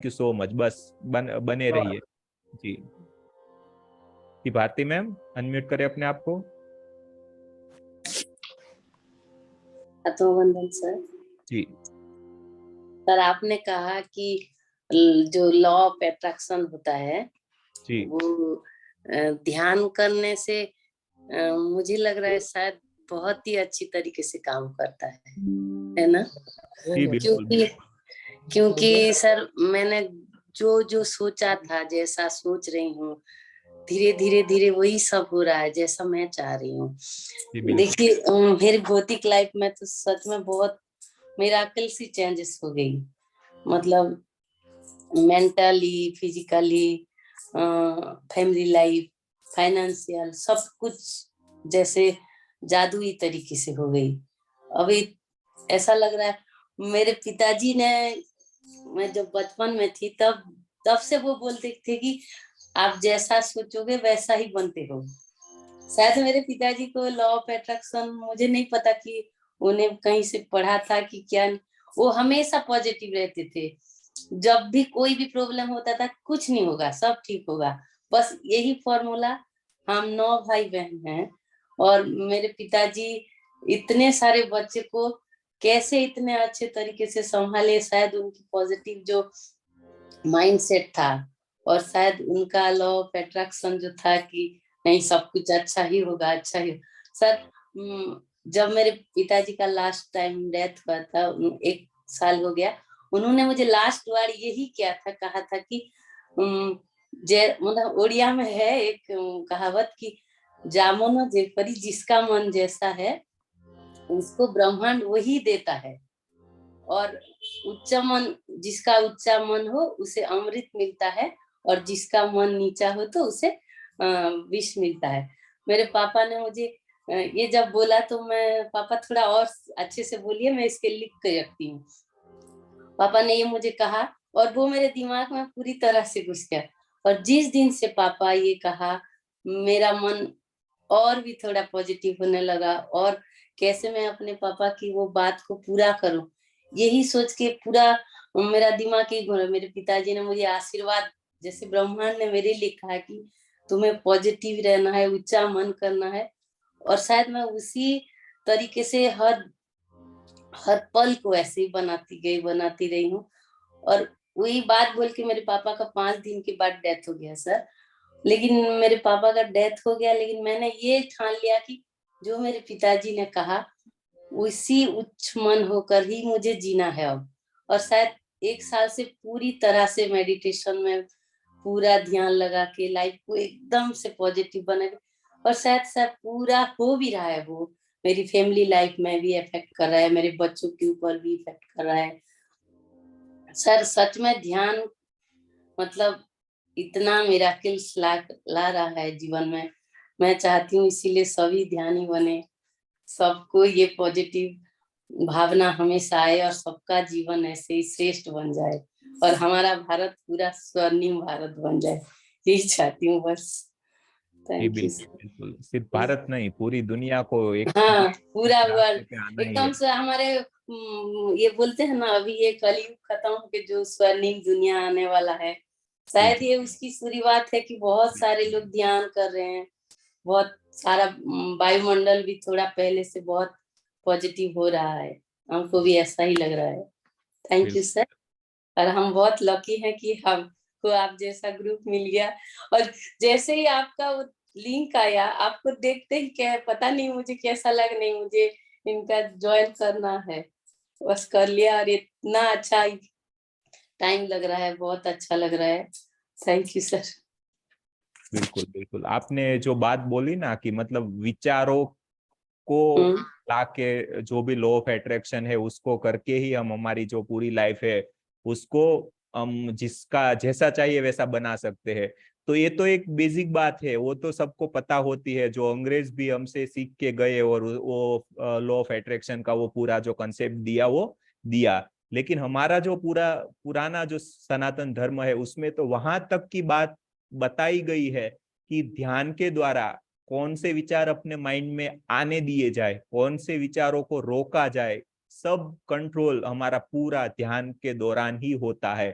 You so much. बस बने रहिए जी। जी भारती मैम, अनम्यूट करें अपने आप को। वंदन सर। जी सर आपने कहा कि जो लॉ ऑफ अट्रैक्शन होता है जी वो ध्यान करने से मुझे लग रहा है शायद बहुत ही अच्छी तरीके से काम करता है ना? जी बिल्कुल क्योंकि क्योंकि सर मैंने जो जो सोचा था, जैसा सोच रही हूँ, धीरे धीरे धीरे वही सब हो रहा है जैसा मैं चाह रही हूँ। जी बिल्कुल देखिए मेरी भौतिक लाइफ में तो सच में बहुत मिराकल सी चेंजेस हो गई। मतलब mentally, physically, family life, financial, सब कुछ जैसे जादुई तरीके से हो गई। अभी ऐसा लग रहा है मेरे पिताजी ने, मैं जब बचपन में थी तब तब से वो बोलते थे कि आप जैसा सोचोगे वैसा ही बनते हो। शायद मेरे पिताजी को लॉ ऑफ अट्रैक्शन, मुझे नहीं पता कि उन्हें कहीं से पढ़ा था कि क्या, वो हमेशा पॉजिटिव रहते थे। जब भी कोई भी प्रॉब्लम होता था, कुछ नहीं होगा, सब ठीक होगा, बस यही फॉर्मूला। हम 9 भाई बहन हैं और मेरे पिताजी इतने सारे बच्चे को कैसे इतने अच्छे तरीके से संभाले, शायद उनकी पॉजिटिव जो माइंडसेट था, और शायद उनका लॉ ऑफ अट्रैक्शन जो था कि नहीं सब कुछ अच्छा ही होगा, अच्छा ही। सर जब मेरे पिताजी का लास्ट टाइम डेथ हुआ था, 1 साल हो गया, उन्होंने मुझे लास्ट बार यही किया था, कहा था कि मतलब उड़िया में है एक कहावत कि जामोनो जेपरी, जिसका मन जैसा है उसको ब्रह्मांड वही देता है, और उच्चा मन, जिसका ऊंचा मन हो उसे अमृत मिलता है, और जिसका मन नीचा हो तो उसे विष मिलता है। मेरे पापा ने मुझे ये जब बोला तो मैं, पापा थोड़ा और अच्छे से बोलिए, मैं इसके लिख के रखती हूँ। पापा ने ये मुझे कहा और वो मेरे दिमाग में पूरी तरह से घुस गया, और जिस दिन से पापा ये कहा, मेरा मन और भी थोड़ा पॉजिटिव होने लगा, और कैसे मैं अपने पापा की वो बात को पूरा करूं, यही सोच के पूरा मेरा दिमाग ही घूमा। मेरे पिताजी ने मुझे आशीर्वाद, जैसे ब्रह्मांड ने मेरे लिए कहा कि तुम्हें पॉजिटिव रहना है, ऊंचा मन करना है, और शायद मैं उसी तरीके से हर हर पल को ऐसे ही बनाती रही हूँ। और वही बात बोल के मेरे पापा का 5 दिन के बाद डेथ हो गया सर। लेकिन मेरे पापा का डेथ हो गया, लेकिन मैंने ये ठान लिया कि जो मेरे पिताजी ने कहा उसी उच्च मन होकर ही मुझे जीना है अब। और शायद 1 साल से पूरी तरह से मेडिटेशन में पूरा ध्यान लगा के लाइफ को एकदम से पॉजिटिव बने, और शायद शायद पूरा हो भी रहा है। वो मेरी फैमिली लाइफ में भी इफेक्ट कर रहा है, मेरे बच्चों के ऊपर भी इफेक्ट कर रहा है। सर सच में ध्यान मतलब इतना मिराकिल्स ला रहा है जीवन में। मैं चाहती हूँ इसीलिए सभी ध्यानी बने, सबको ये पॉजिटिव भावना हमेशा आए, और सबका जीवन ऐसे ही श्रेष्ठ बन जाए, और हमारा भारत पूरा स्वर्णिम भारत बन जाए, यही चाहती हूँ बस। जी थैंक यू। बिल्कुल बिल्कुल, सिर्फ भारत नहीं पूरी दुनिया को एक हाँ, इस पूरा रास्ते वर्ल्ड पे आना ही है। एकदम से हमारे ये बोलते हैं ना, अभी ये कलयुग खत्म होके जो स्वर्णिम दुनिया आने वाला है, जी शायद जी ये उसकी शुरुआत है कि बहुत सारे लोग ध्यान कर रहे हैं। बहुत सारा वायुमंडल भी थोड़ा पहले से बहुत पॉजिटिव हो रहा है, हमको भी ऐसा ही लग रहा है। थैंक यू बिल्कुल सर। और हम बहुत लकी हैं कि हमको आप जैसा ग्रुप मिल गया, और जैसे ही आपका वो लिंक आया, आपको देखते ही क्या है पता नहीं मुझे कैसा लग, नहीं मुझे इनका ज्वाइन करना है, बस कर लिया, और इतना अच्छा टाइम लग रहा है, बहुत अच्छा लग रहा है। Thank you sir. बिल्कुल बिल्कुल, आपने जो बात बोली ना कि मतलब विचारों को हम्म। लाके जो भी लॉ ऑफ अट्रैक्शन है उसको करके ही हम हमारी जो पूरी लाइफ है उसको हम जिसका जैसा चाहिए वैसा बना सकते हैं। तो ये तो एक बेसिक बात है, वो तो सबको पता होती है, जो अंग्रेज भी हमसे सीख के गए और वो लॉ ऑफ अट्रैक्शन का वो पूरा जो कंसेप्ट दिया वो दिया। लेकिन हमारा जो पूरा पुराना जो सनातन धर्म है उसमें तो वहां तक की बात बताई गई है कि ध्यान के द्वारा कौन से विचार अपने माइंड में आने दिए जाए, कौन से विचारों को रोका जाए, सब कंट्रोल हमारा पूरा ध्यान के दौरान ही होता है।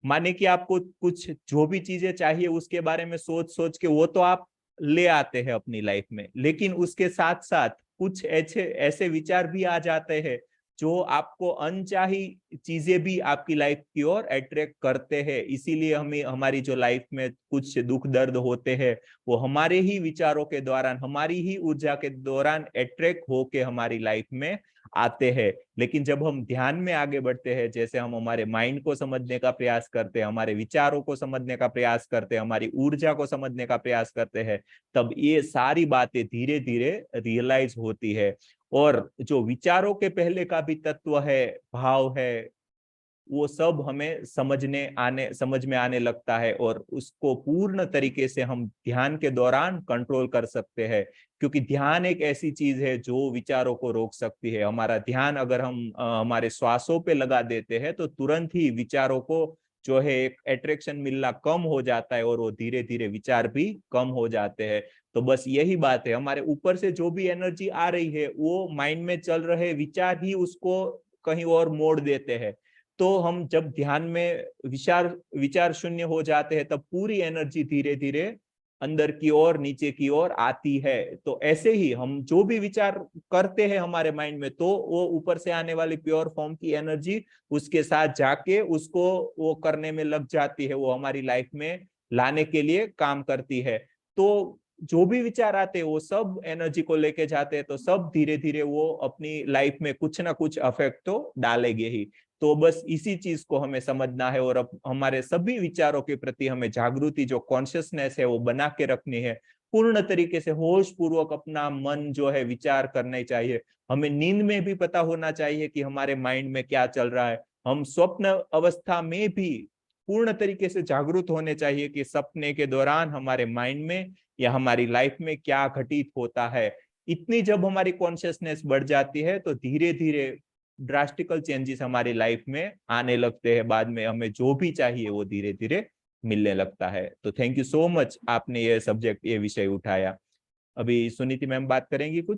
माने कि आपको कुछ जो भी चीजें चाहिए उसके बारे में सोच सोच के वो तो आप ले आते हैं अपनी लाइफ में, लेकिन उसके साथ साथ कुछ ऐसे ऐसे विचार भी आ जाते हैं जो आपको अनचाही चीजें भी आपकी लाइफ की ओर अट्रैक्ट करते हैं। इसीलिए हमें हमारी जो लाइफ में कुछ दुख दर्द होते हैं वो हमारे ही विचारों के दौरान, हमारी ही ऊर्जा के दौरान अट्रैक्ट होके हमारी लाइफ में आते हैं। लेकिन जब हम ध्यान में आगे बढ़ते हैं, जैसे हम हमारे माइंड को समझने का प्रयास करते हैं, हमारे विचारों को समझने का प्रयास करते हैं, हमारी ऊर्जा को समझने का प्रयास करते हैं, तब ये सारी बातें धीरे धीरे रियलाइज होती है। और जो विचारों के पहले का भी तत्व है, भाव है, वो सब हमें समझ में आने लगता है और उसको पूर्ण तरीके से हम ध्यान के दौरान कंट्रोल कर सकते हैं। क्योंकि ध्यान एक ऐसी चीज है जो विचारों को रोक सकती है। हमारा ध्यान अगर हम हमारे श्वासों पे लगा देते हैं तो तुरंत ही विचारों को जो है एक अट्रैक्शन मिलना कम हो जाता है और वो धीरे धीरे विचार भी कम हो जाते हैं। तो बस यही बात है, हमारे ऊपर से जो भी एनर्जी आ रही है वो माइंड में चल रहे विचार ही उसको कहीं और मोड़ देते हैं। तो हम जब ध्यान में विचार विचार शून्य हो जाते हैं तब पूरी एनर्जी धीरे धीरे अंदर की ओर, नीचे की ओर आती है। तो ऐसे ही हम जो भी विचार करते हैं हमारे माइंड में, तो वो ऊपर से आने वाली प्योर फॉर्म की एनर्जी उसके साथ जाके उसको वो करने में लग जाती है, वो हमारी लाइफ में लाने के लिए काम करती है। तो जो भी विचार आते हैं वो सब एनर्जी को लेके जाते हैं, तो सब धीरे धीरे वो अपनी लाइफ में कुछ ना कुछ अफेक्ट तो डालेंगे ही। तो बस इसी चीज को हमें समझना है और अब हमारे सभी विचारों के प्रति हमें जागृति, जो कॉन्शियसनेस है, वो बना के रखनी है। पूर्ण तरीके से होश पूर्वक अपना मन जो है विचार करना चाहिए। हमें नींद में भी पता होना चाहिए कि हमारे माइंड में क्या चल रहा है। हम स्वप्न अवस्था में भी पूर्ण तरीके से जागरूक होने चाहिए कि सपने के दौरान हमारे माइंड में या हमारी लाइफ में क्या घटित होता है। इतनी जब हमारी कॉन्शियसनेस बढ़ जाती है तो धीरे धीरे ड्रास्टिकल चेंजेस हमारी लाइफ में आने लगते हैं। बाद में हमें जो भी चाहिए वो धीरे धीरे मिलने लगता है। तो थैंक यू सो मच, आपने ये सब्जेक्ट, ये विषय उठाया। अभी सुनीति मैम बात करेंगी कुछ।